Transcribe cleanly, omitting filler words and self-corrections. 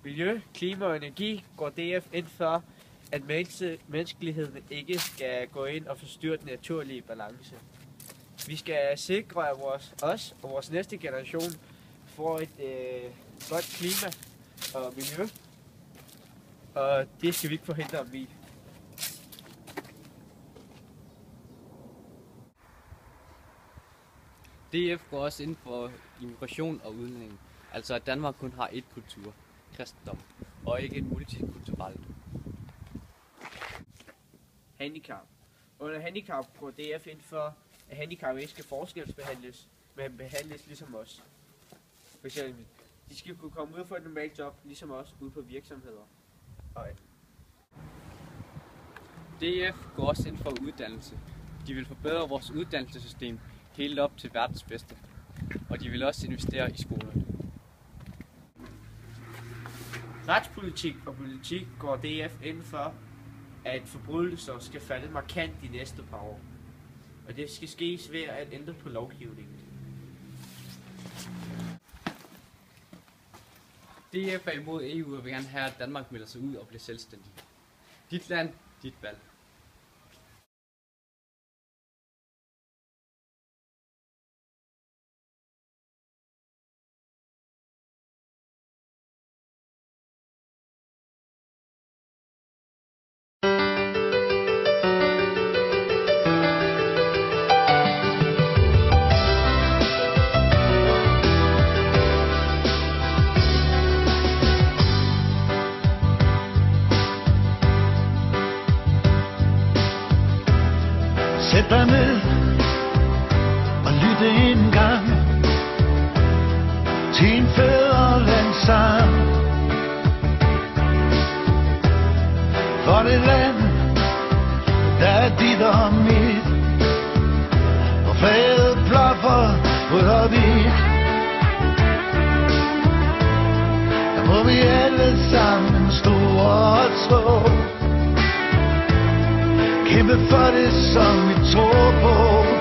miljø, klima og energi går DF ind for, at menneskeligheden ikke skal gå ind og forstyrre den naturlige balance. Vi skal sikre, at os og vores næste generation får et godt klima og miljø, og det skal vi ikke forhindre dem i. DF går også ind for immigration og udlænding, altså at Danmark kun har ét kultur, kristendom, og ikke et multikulturelt. Handicap. Under handicap går DF ind for, at handicap ikke skal forskelsbehandles, men behandles ligesom os. For eksempel, de skal kunne komme ud og få et normalt job, ligesom os ude på virksomheder. DF går også ind for uddannelse. De vil forbedre vores uddannelsessystem helt op til verdens bedste, og de vil også investere i skolerne. Retspolitik og politik går DF ind for, at forbrydelser skal falde markant de næste par år. Og det skal ske ved at ændre på lovgivningen. DF er imod EU og vil gerne have, at Danmark melder sig ud og bliver selvstændig. Dit land, dit valg. Sæt dig ned og lytte en gang til en fædrelandssang. For det land, der er dit og mit, og flaget blaffer ud og hvidt. Der må vi alle sammen stå og tro, kæmpe for det, som vi tror på.